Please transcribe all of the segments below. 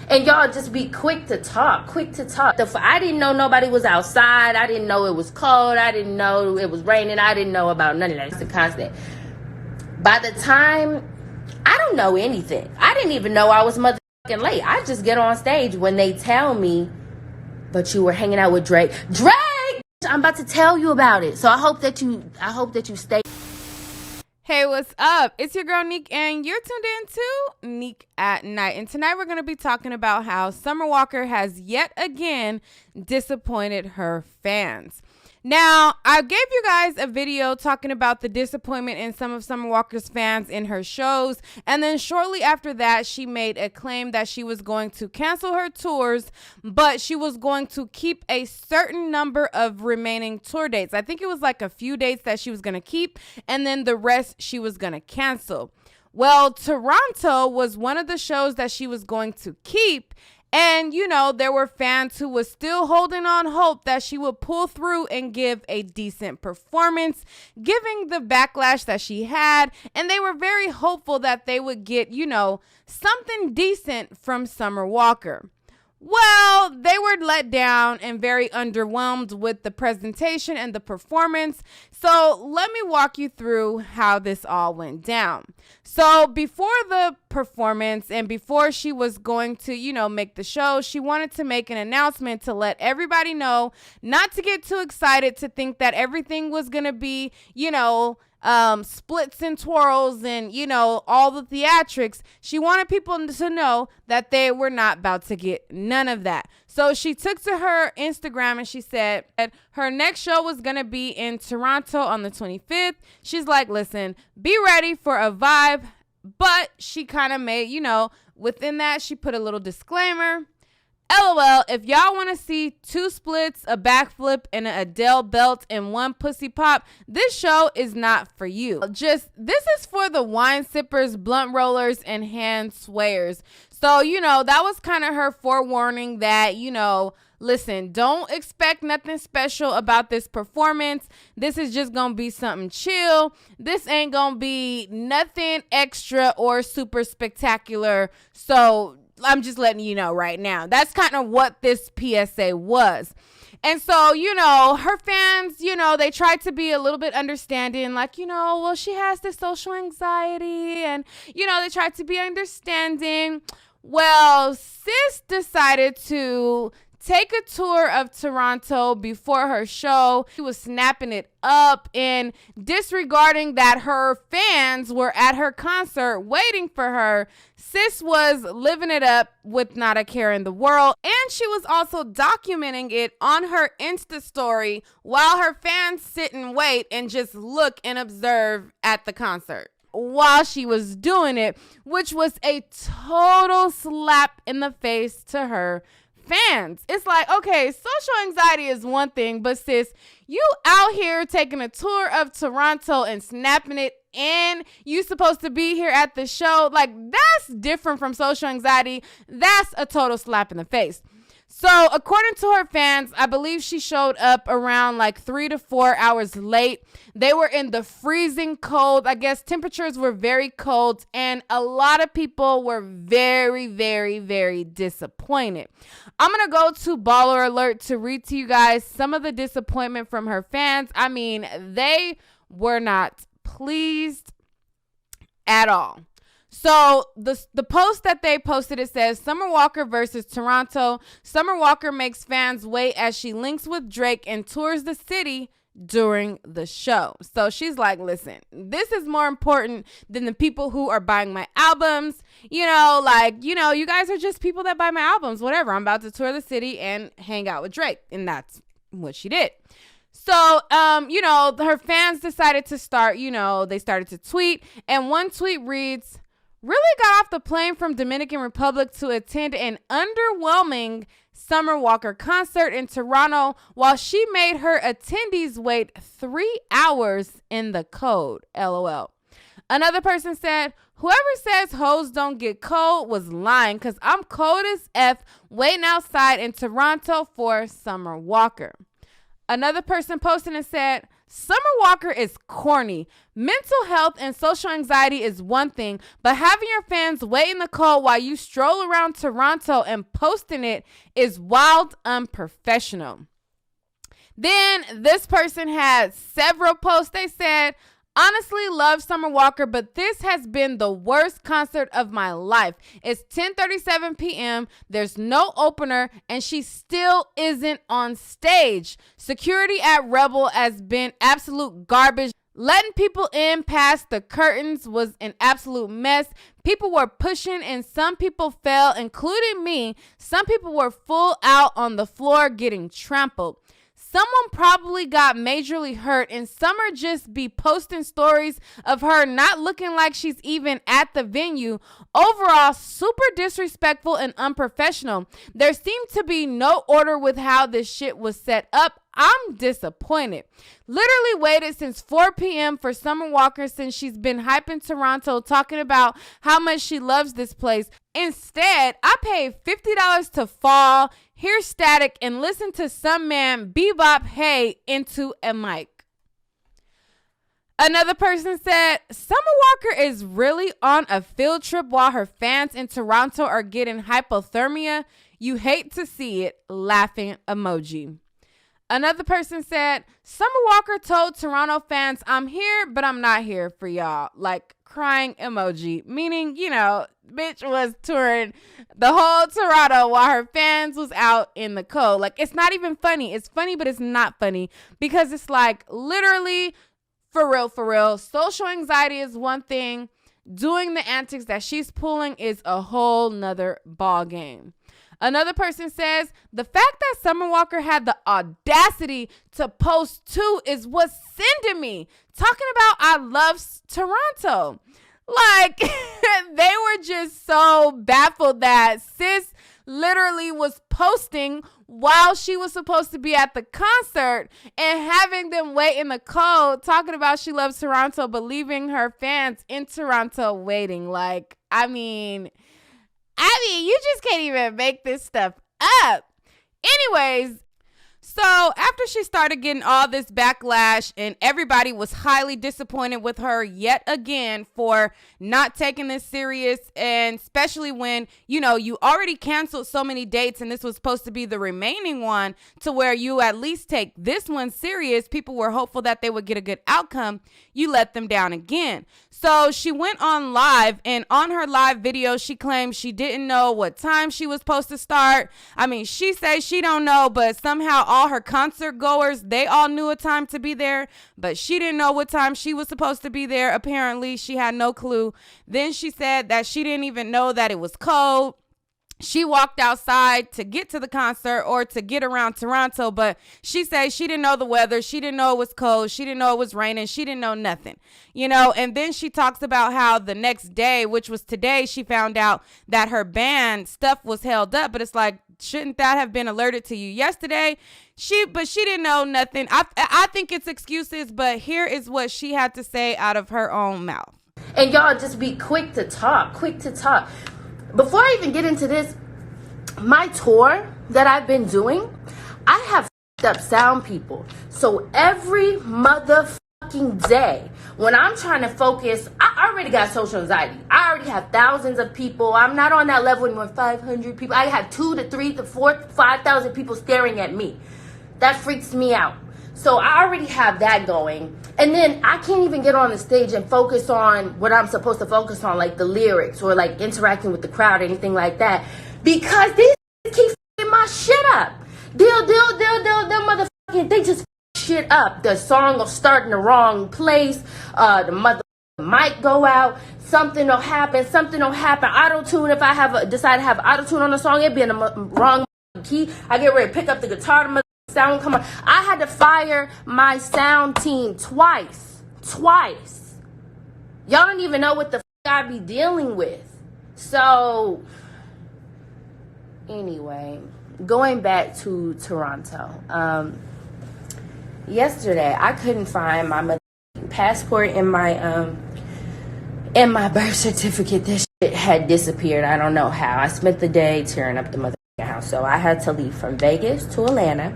And y'all just be quick to talk. I didn't know nobody was outside. I didn't know it was cold. I didn't know it was raining. I didn't know about none of that. It's a constant. By the time, I don't know anything. I didn't even know I was motherfucking late. I just get on stage when they tell me, but you were hanging out with Drake. I'm about to tell you about it. So I hope that you stay. Hey, what's up? It's your girl Neek, and you're tuned in to Neek at Night. And tonight we're going to be talking about how Summer Walker has yet again disappointed her fans. Now, I gave you guys a video talking about the disappointment in some of Summer Walker's fans in her shows. And then shortly after that, she made a claim that she was going to cancel her tours, but she was going to keep a certain number of remaining tour dates. I think it was like a few dates that she was going to keep, and then the rest she was going to cancel. Well, Toronto was one of the shows that she was going to keep. And, you know, there were fans who were still holding on hope that she would pull through and give a decent performance, giving the backlash that she had. And they were very hopeful that they would get, you know, something decent from Summer Walker. Well, they were let down and very underwhelmed with the presentation and the performance. So let me walk you through how this all went down. So before the performance and before she was going to, you know, make the show, she wanted to make an announcement to let everybody know not to get too excited, to think that everything was going to be, you know, splits and twirls and, you know, all the theatrics. She wanted people to know that they were not about to get none of that. So she took to her Instagram and she said that her next show was going to be in Toronto on the 25th. She's like, listen, be ready for a vibe. But she kind of made, you know, within that, she put a little disclaimer. LOL, if y'all want to see 2 splits, a backflip, and an Adele belt and 1 pussy pop, this show is not for you. This is for the wine sippers, blunt rollers, and hand swayers. So, you know, that was kind of her forewarning that, you know, listen, don't expect nothing special about this performance. This is just going to be something chill. This ain't going to be nothing extra or super spectacular. So I'm just letting you know right now. That's kind of what this PSA was. And so, you know, her fans, you know, they tried to be a little bit understanding, like, you know, well, she has this social anxiety and, you know, they tried to be understanding. Well, sis decided to take a tour of Toronto before her show. She was snapping it up and disregarding that her fans were at her concert waiting for her. Sis was living it up with not a care in the world. And she was also documenting it on her Insta story while her fans sit and wait and just look and observe at the concert while she was doing it, which was a total slap in the face to her fans. It's like, okay, social anxiety is one thing, but sis, you out here taking a tour of Toronto and snapping it in. You supposed to be here at the show. Like, that's different from social anxiety. That's a total slap in the face. So according to her fans, I believe she showed up around like 3 to 4 hours late. They were in the freezing cold. I guess temperatures were very cold and a lot of people were very, very, very disappointed. I'm going to go to Baller Alert to read to you guys some of the disappointment from her fans. I mean, they were not pleased at all. So the post that they posted, it says, Summer Walker versus Toronto. Summer Walker makes fans wait as she links with Drake and tours the city during the show. So she's like, listen, this is more important than the people who are buying my albums. You know, like, you know, you guys are just people that buy my albums, whatever. I'm about to tour the city and hang out with Drake. And that's what she did. So, you know, her fans decided to start, you know, they started to tweet. And one tweet reads, really got off the plane from Dominican Republic to attend an underwhelming Summer Walker concert in Toronto while she made her attendees wait 3 hours in the cold. LOL. Another person said, whoever says hoes don't get cold was lying because I'm cold as F waiting outside in Toronto for Summer Walker. Another person posted and said, Summer Walker is corny. Mental health and social anxiety is one thing, but having your fans wait in the cold while you stroll around Toronto and posting it is wild unprofessional. Then this person had several posts. They said, honestly love Summer Walker, but this has been the worst concert of my life. It's 10:37 p.m. There's no opener, and she still isn't on stage. Security at Rebel has been absolute garbage. Letting people in past the curtains was an absolute mess. People were pushing and some people fell, including me. Some people were full out on the floor getting trampled. Someone probably got majorly hurt, and Summer just be posting stories of her not looking like she's even at the venue. Overall, super disrespectful and unprofessional. There seemed to be no order with how this shit was set up. I'm disappointed. Literally waited since 4 p.m. for Summer Walker since she's been hyping Toronto, talking about how much she loves this place. Instead, I paid $50 to fall, hear static, and listen to some man bebop hey into a mic. Another person said, Summer Walker is really on a field trip while her fans in Toronto are getting hypothermia. You hate to see it. Laughing emoji. Another person said, Summer Walker told Toronto fans, I'm here, but I'm not here for y'all. Like, crying emoji. Meaning, bitch was touring the whole Toronto while her fans was out in the cold. Like, it's not even funny. It's funny, but it's not funny. Because it's like, literally, for real. Social anxiety is one thing. Doing the antics that she's pulling is a whole nother ball game. Another person says, the fact that Summer Walker had the audacity to post two is what's sending me. Talking about I love Toronto. Like, they were just so baffled that sis literally was posting while she was supposed to be at the concert and having them wait in the cold, talking about she loves Toronto, but leaving her fans in Toronto waiting. Like, I mean, you just can't even make this stuff up. Anyways, so after she started getting all this backlash and everybody was highly disappointed with her yet again for not taking this serious, and especially when, you already canceled so many dates and this was supposed to be the remaining one to where you at least take this one serious. People were hopeful that they would get a good outcome. You let them down again. So she went on live, and on her live video, she claimed she didn't know what time she was supposed to start. I mean, she says she don't know, but somehow all her concert goers, they all knew a time to be there, but she didn't know what time she was supposed to be there. Apparently, she had no clue. Then she said that she didn't even know that it was cold. She walked outside to get to the concert or to get around Toronto, but she said she didn't know the weather. She didn't know it was cold. She didn't know it was raining. She didn't know nothing, and then she talks about how the next day, which was today, she found out that her band stuff was held up, but it's like, shouldn't that have been alerted to you yesterday? But she didn't know nothing. I think it's excuses, but here is what she had to say out of her own mouth. And y'all just be quick to talk. Before I even get into this, my tour that I've been doing, I have up sound people. So every motherfucking day, when I'm trying to focus, I already got social anxiety. I already have thousands of people. I'm not on that level anymore, 500 people. I have 2 to 3 to 4 to 5,000 people staring at me. That freaks me out. So I already have that going. And then I can't even get on the stage and focus on what I'm supposed to focus on, like the lyrics or like interacting with the crowd or anything like that. Because these keep f***ing my shit up. Deal, motherfucking, they just f*** shit up. The song will start in the wrong place. The mother might go out. Something will happen. Auto-tune, if I decide to have auto-tune on the song, it'd be in the wrong key. I get ready to pick up the guitar, the sound come on. I had to fire my sound team twice. Y'all don't even know what the I be dealing with. So anyway, going back to Toronto. Yesterday I couldn't find my passport and my birth certificate. This shit had disappeared. I don't know how. I spent the day tearing up the house. So I had to leave from Vegas to Atlanta.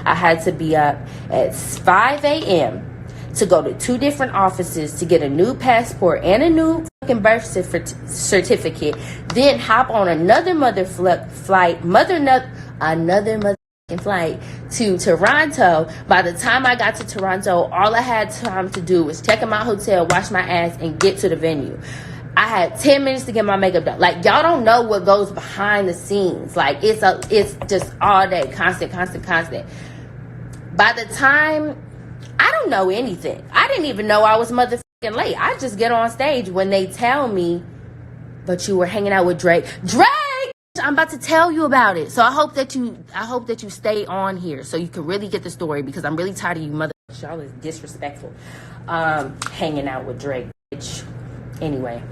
I had to be up at 5 a.m. to go to 2 different offices to get a new passport and a new fucking birth certificate, then hop on another flight to Toronto. By the time I got to Toronto, all I had time to do was check in my hotel, wash my ass, and get to the venue. I had 10 minutes to get my makeup done. Like, y'all don't know what goes behind the scenes. Like, it's just all day, constant. By the time, I don't know anything. I didn't even know I was motherfucking late. I just get on stage when they tell me, but you were hanging out with Drake. I'm about to tell you about it. So I hope that you stay on here so you can really get the story, because I'm really tired of you motherfuckers. Y'all is disrespectful. Hanging out with Drake, bitch. Anyway,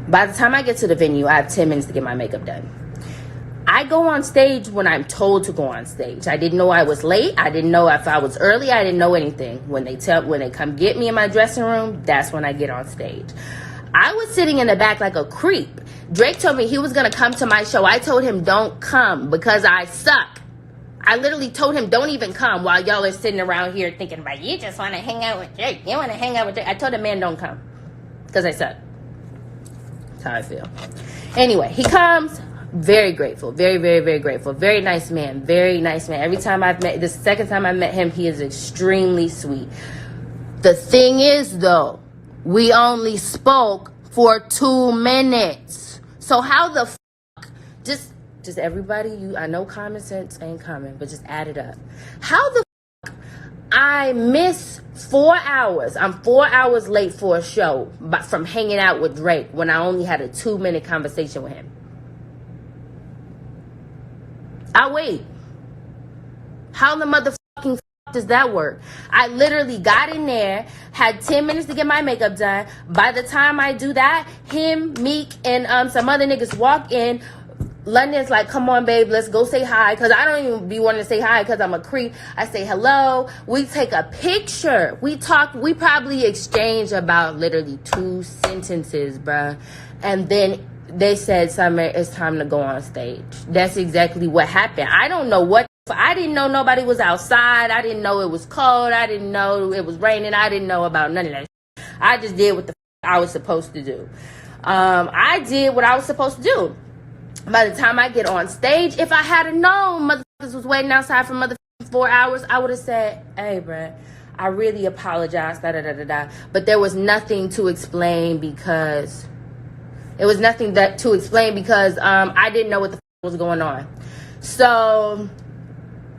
by the time I get to the venue, I have 10 minutes to get my makeup done. I go on stage when I'm told to go on stage. I didn't know I was late. I didn't know if I was early. I didn't know anything. When they come get me in my dressing room, that's when I get on stage. I was sitting in the back like a creep. Drake told me he was going to come to my show. I told him don't come because I suck. I literally told him don't even come, while y'all are sitting around here thinking about, you just want to hang out with Drake. You want to hang out with Drake. I told the man don't come because I suck. That's how I feel. Anyway, he comes. Very grateful. Very, very, very grateful. Very nice man. Very nice man. Every time the second time I met him, he is extremely sweet. The thing is, though, we only spoke for 2 minutes. So how the fuck, just everybody, I know common sense ain't common, but just add it up. How the fuck I miss 4 hours? I'm 4 hours late for a show from hanging out with Drake when I only had a 2-minute conversation with him. I wait. How the motherfucking fuck does that work? I literally got in there, had 10 minutes to get my makeup done. By the time I do that, him, Meek, and some other niggas walk in. London's like, come on, babe, let's go say hi. Because I don't even be wanting to say hi because I'm a creep. I say hello. We take a picture. We talk. We probably exchange about literally 2 sentences, bruh. And then they said, Summer, it's time to go on stage. That's exactly what happened. I don't know what. I didn't know nobody was outside. I didn't know it was cold. I didn't know it was raining. I didn't know about none of that. I just did what the I was supposed to do. I did what I was supposed to do. By the time I get on stage, if I had known motherfuckers was waiting outside for motherfucking 4 hours, I would have said, hey, bruh, I really apologize, But there was nothing to explain because I didn't know what the was going on. So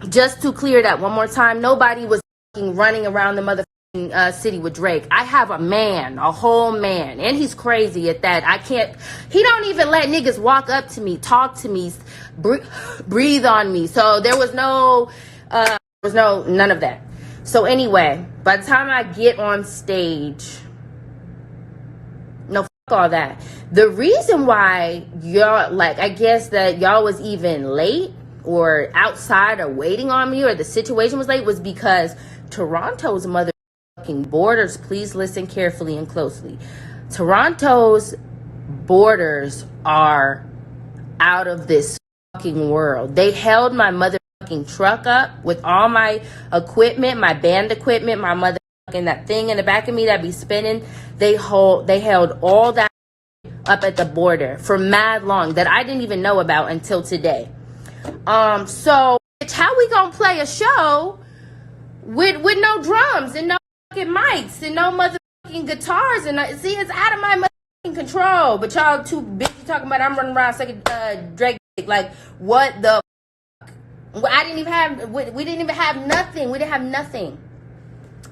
just to clear that one more time, nobody was running around the motherfucking city with Drake. I have a man, a whole man, and he's crazy at that. He don't even let niggas walk up to me, talk to me, breathe on me. So there was none of that. So anyway, by the time I get on stage, no, fuck all that. The reason why y'all, I guess that y'all was even late or outside or waiting on me, or the situation was late, was because Toronto's motherfucking borders, please listen carefully and closely. Toronto's borders are out of this fucking world. They held my motherfucking truck up with all my equipment, my band equipment, my motherfucking that thing in the back of me that be spinning. They held all that up at the border for mad long that I didn't even know about until today. So how we gonna play a show with no drums and no fucking mics and no motherfucking guitars and see, it's out of my motherfucking control. But y'all too busy talking about I'm running around second Drake. Like, what the fuck? We didn't even have nothing. We didn't have nothing.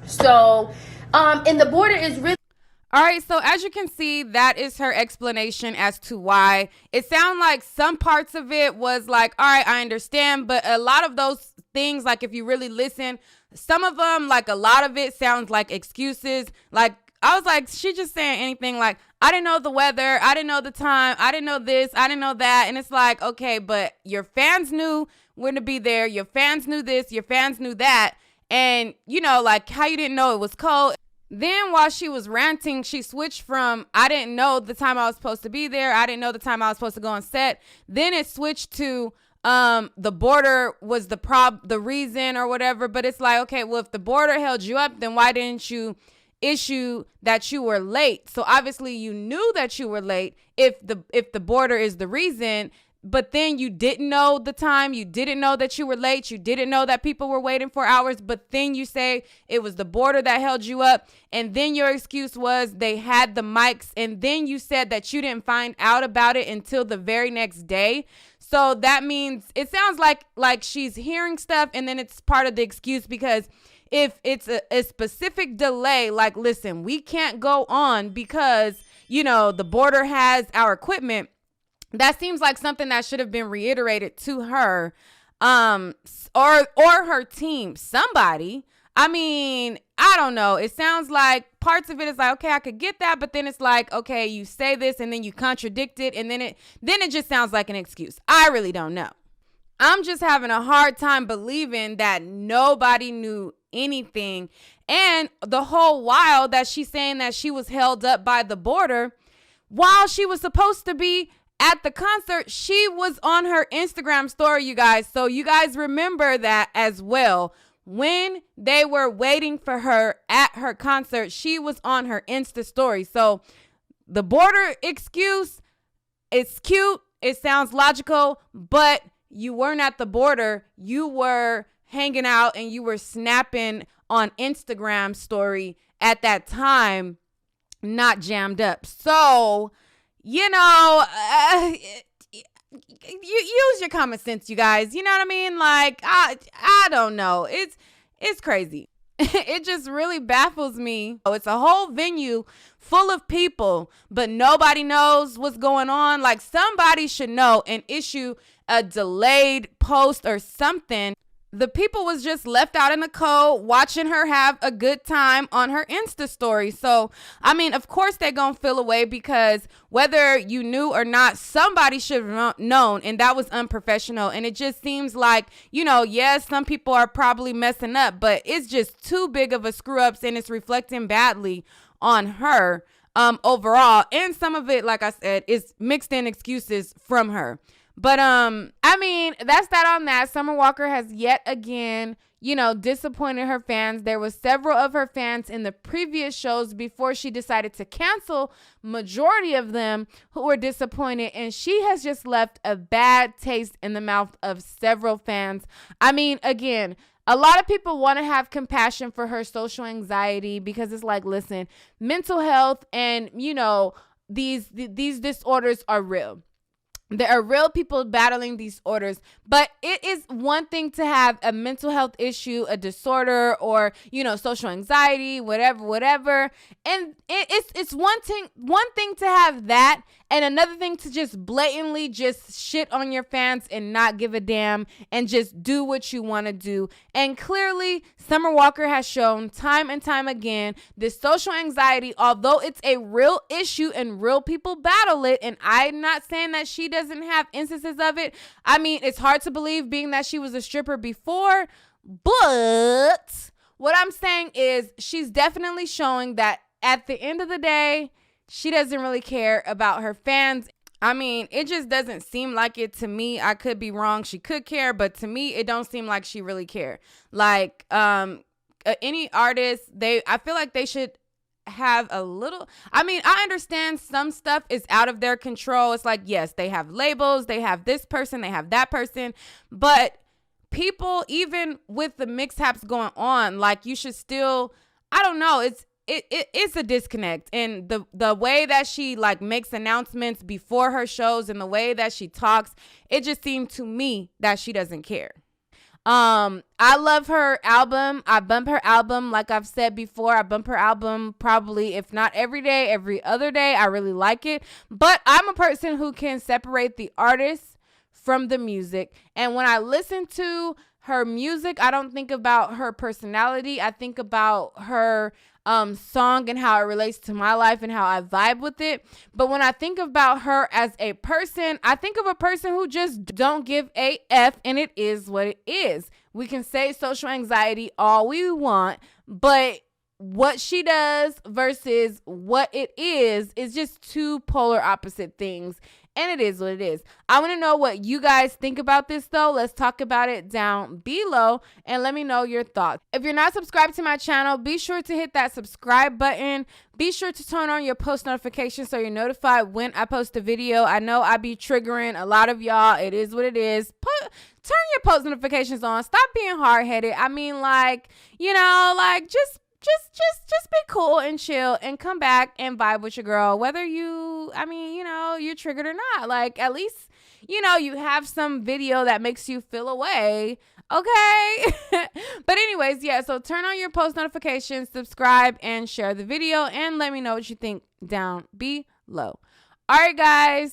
So and the border is really. All right, so as you can see, that is her explanation as to why. It sounds like some parts of it was like, all right, I understand, but a lot of those things, like if you really listen, some of them, like a lot of it sounds like excuses. Like, I was like, she just saying anything like, I didn't know the weather, I didn't know the time, I didn't know this, I didn't know that. And it's like, okay, but your fans knew when to be there, your fans knew this, your fans knew that. And, you know, like how you didn't know it was cold. Then while she was ranting, she switched from, I didn't know the time I was supposed to be there, I didn't know the time I was supposed to go on set. Then it switched to, the border was the reason or whatever. But it's like, okay, well, if the border held you up, then why didn't you issue that you were late? So obviously you knew that you were late if the border is the reason, but then you didn't know the time, you didn't know that you were late, you didn't know that people were waiting for hours, but then you say it was the border that held you up, and then your excuse was they had the mics, and then you said that you didn't find out about it until the very next day. So that means it sounds like she's hearing stuff and then it's part of the excuse, because if it's a specific delay, like, listen, we can't go on because, the border has our equipment, that seems like something that should have been reiterated to her, or her team, somebody. I mean, I don't know. It sounds like parts of it is like, okay, I could get that, but then it's like, okay, you say this and then you contradict it, and then it just sounds like an excuse. I really don't know. I'm just having a hard time believing that nobody knew anything. And the whole while that she's saying that she was held up by the border, while she was supposed to be at the concert, she was on her Instagram story, you guys. So you guys remember that as well. When they were waiting for her at her concert, she was on her Insta story. So the border excuse, it's cute. It sounds logical, but you weren't at the border. You were hanging out and you were snapping on Instagram story at that time, not jammed up. So, you use your common sense, you guys. You know what I mean? Like, I don't know. It's crazy. It just really baffles me. Oh, it's a whole venue full of people, but nobody knows what's going on. Like, somebody should know and issue a delayed post or something. The people was just left out in the cold watching her have a good time on her Insta story. So, I mean, of course they're going to feel away, because whether you knew or not, somebody should have known, and that was unprofessional. And it just seems like, yes, some people are probably messing up, but it's just too big of a screw ups, and it's reflecting badly on her overall. And some of it, like I said, is mixed in excuses from her. But, I mean, that's that on that. Summer Walker has yet again, disappointed her fans. There was several of her fans in the previous shows before she decided to cancel, majority of them who were disappointed. And she has just left a bad taste in the mouth of several fans. I mean, again, a lot of people want to have compassion for her social anxiety, because it's like, listen, mental health and, these disorders are real. There are real people battling these orders, but it is one thing to have a mental health issue, a disorder, or, social anxiety, whatever. And it's one thing to have that, and another thing to just blatantly just shit on your fans and not give a damn and just do what you want to do. And clearly, Summer Walker has shown time and time again this social anxiety, although it's a real issue and real people battle it. And I'm not saying that she doesn't have instances of it. I mean, it's hard to believe, being that she was a stripper before, but what I'm saying is she's definitely showing that at the end of the day, she doesn't really care about her fans. I mean, it just doesn't seem like it to me. I could be wrong. She could care, but to me, it don't seem like she really care. Like, any artist, I feel like they should have a little, I mean, I understand some stuff is out of their control. It's like, yes, they have labels, they have this person, they have that person, but people, even with the mixtaps going on, like, you should still, I don't know, it's a disconnect. And the way that she like makes announcements before her shows and the way that she talks, it just seemed to me that she doesn't care. I love her album. I bump her album. Like I've said before, I bump her album probably, if not every day, every other day. I really like it. But I'm a person who can separate the artist from the music. And when I listen to her music, I don't think about her personality. I think about her song and how it relates to my life and how I vibe with it. But when I think about her as a person, I think of a person who just don't give a F, and it is what it is. We can say social anxiety all we want, but what she does versus what it is just two polar opposite things. And it is what it is. I want to know what you guys think about this, though. Let's talk about it down below and let me know your thoughts. If you're not subscribed to my channel, be sure to hit that subscribe button. Be sure to turn on your post notifications so you're notified when I post a video. I know I be triggering a lot of y'all. It is what it is. Turn your post notifications on. Stop being hard-headed. I mean, like, you know, like, just be cool and chill and come back and vibe with your girl, whether you're triggered or not. Like, at least, you know, you have some video that makes you feel away. Okay. But anyways, yeah, so turn on your post notifications, subscribe, and share the video, and let me know what you think down below. All right, guys.